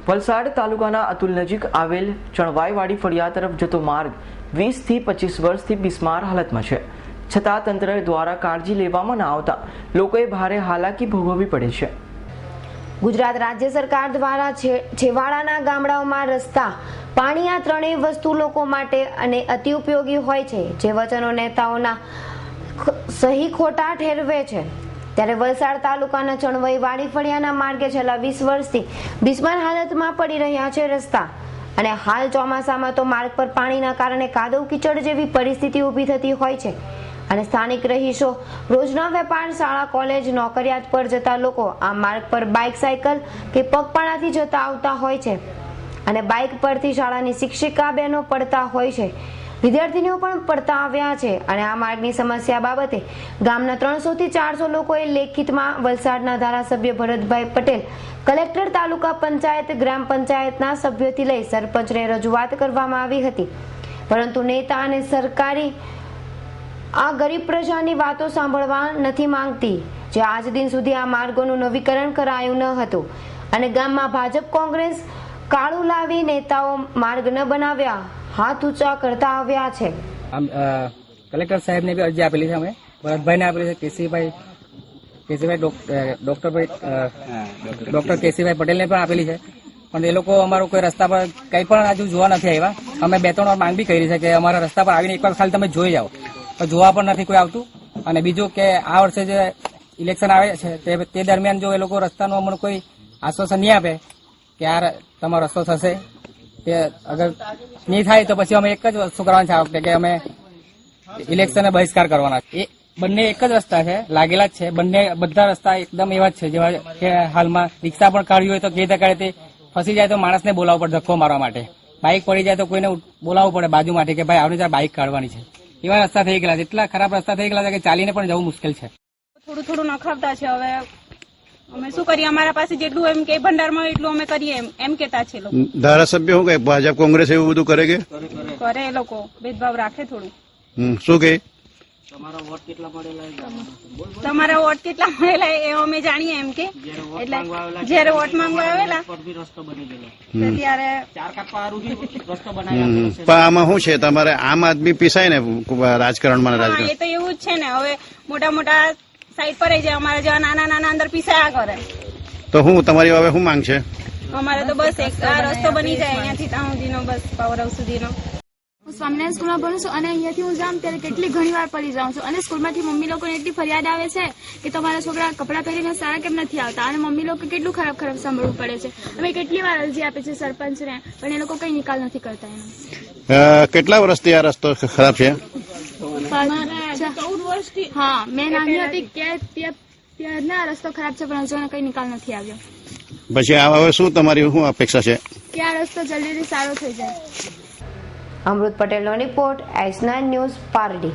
વલસાડ તાલુકાના અતુલ નજીક આવેલ ચણવાઈવાડી ફળિયા તરફ જતો માર્ગ 20 થી 25 વર્ષથી બિસ્માર હાલતમાં છે, છતાં તંત્ર દ્વારા કાળજી લેવામાં ન આવતા લોકોએ ભારે હાલાકી ભોગવવી પડે છે। ગુજરાત રાજ્ય સરકાર દ્વારા છેવાડાના ગામડાઓમાં રસ્તા, પાણી આ ત્રણેય વસ્તુ લોકો માટે અને અતિ ઉપયોગી હોય છે, જે વચનો નેતાઓના સહી ખોટા ઠેરવે છે। ત્યારે વલસાડ તાલુકાના ચણવાઈવાડી ફળિયાના માર્ગે છેલ્લા 20 વર્ષથી બિસ્માર હાલતમાં પડી રહ્યા છે રસ્તા, અને હાલ ચોમાસામાં તો માર્ગ પર પાણીના કારણે કાદવ કીચડ જેવી પરિસ્થિતિ ઊભી થતી હોય છે, અને સ્થાનિક રહીશો, રોજના વેપાર, શાળા, કોલેજ, નોકરિયાત પર જતા લોકો આ માર્ગ પર બાઇક, સાયકલ કે પગપાળાથી જતા આવતા હોય છે, અને બાઇક પરથી શાળાની શિક્ષિકા બહેનો પડતા હોય છે, વિદ્યાર્થીનીઓ પણ પડતા આવ્યા છે। અને આ માર્ગની સમસ્યા બાબતે ગામના 300 થી 400 લોકોએ લેખિતમાં વલસાડના ધારાસભ્ય ભરતભાઈ પટેલ, કલેક્ટર, તાલુકા પંચાયત, ગ્રામ પંચાયતના સભ્યોથી લઈ સરપંચને રજૂઆત કરવામાં આવી હતી, પરંતુ નેતા અને સરકારી આ ગરીબ પ્રજાની વાતો સાંભળવા નથી માંગતી, જે આજ દિન સુધી આ માર્ગોનું નવીકરણ કરાયું ન હતું, અને ગામમાં ભાજપ, કોંગ્રેસ કાળું લાવી નેતાઓ માર્ગ ન બનાવ્યા હાથ ઊંચા કરતા આવ્યા છે। કલેક્ટર સાહેબને બી અરજી આપેલી છે, અમે ભરતભાઈને આપેલી છે, કેસીભાઈ ડોક્ટર કેસીભાઈ પટેલને પણ આપેલી છે, પણ એ લોકો અમારો કોઈ રસ્તા પર કંઈ પણ હજુ જોવા નથી આવ્યા। અમે 2-3 વાર માંગ બી કરી છે કે અમારા રસ્તા પર આવીને એકવાર ખાલી તમે જોઈ જાઓ, પણ જોવા પણ નથી કોઈ આવતું। અને બીજું કે આ વર્ષે જે ઇલેક્શન આવે છે તે દરમિયાન જો એ લોકો રસ્તાનું અમને કોઈ આશ્વાસન નહીં આપે કે આ તમારો રસ્તો થશે, તે અગર નહીં થાય તો પછી અમે એક જ વસ્તુ કરવાની છે આ વખતે, કે અમે ઇલેક્શનને બહિષ્કાર કરવાના છે। એ બંને એક જ રસ્તા છે, લાગેલા જ છે, બધા રસ્તા એકદમ એવા જ છે જેવા કે હાલમાં રિક્ષા પણ કાઢવી હોય તો કે કાઢે તે ફસી જાય તો માણસને બોલાવવું પડે ધક્કો મારવા માટે, બાઇક પડી જાય તો કોઈને બોલાવવું પડે બાજુ માટે કે ભાઈ આવડી જાય બાઇક કાઢવાની છે, એવા રસ્તા થઈ ગયેલા છે, એટલા ખરાબ રસ્તા થઈ ગયેલા છે કે ચાલીને પણ જવું મુશ્કેલ છે। થોડું નખાવતા છે, હવે અમે શું કરીએ, અમારા પાસે જેટલું એમ કે ભંડારમાં એટલું અમે કરીએ એમ કેતા છે લોકો। ધારાસભ્ય શું કહે, ભાજપ કોંગ્રેસ એવું બધું કરે કે કરે, એ લોકો ભેદભાવ રાખે થોડું। શું કહે, તમારા વોટ કેટલા મળેલા એ અમે જાણીએ એમ કે, એટલે જયારે વોટ માંગવા આવેલા ત્યારે પણ આમાં શું છે, તમારે આમ આદમી પીસાય ને રાજકારણમાં? એ તો એવું જ છે ને, હવે મોટા સાઈડ પર જાય, અમારા જેવા નાના અંદર પીસાયા કરે। તો હું તમારી હવે શું માંગ છે? અમારે તો બસ એક આ રસ્તો બની જાય અહીંયાથી ત્યાં સુધીનો, બસ પાવર હાઉસ સુધીનો। હું સ્વામિનારાયણ સ્કૂલમાં ભણું છું, અને અહીંયાથી હું જાઉં ત્યારે કેટલી ઘણી વાર પડી જાઉં છું, અને સ્કૂલમાંથી મમ્મી લોકોને એટલી ફરિયાદ આવે છે કે તમારા છોકરા કપડાં પહેરીને સારા કેમ નથી આવતા, અને મમ્મી લોકો કેટલું ખરાબ સાંભળવું પડે છે। અમે કેટલી વાર અરજી આપી છે સરપંચને, પણ એ લોકો કઈ નિકાલ નથી કરતા એનો। કેટલા વર્ષથી આ રસ્તો ખરાબ છે? 14 વર્ષથી। હા, મેં નાની હતી કે ત્યારના રસ્તો ખરાબ છે, પણ હજુ કઈ નિકાલ નથી આવ્યો। પછી હવે શું તમારી શું અપેક્ષા છે કે આ રસ્તો જલ્દીથી સારો થઈ જાય? અમૃત પટેલનો રિપોર્ટ, S9 ન્યૂઝ, પારડી।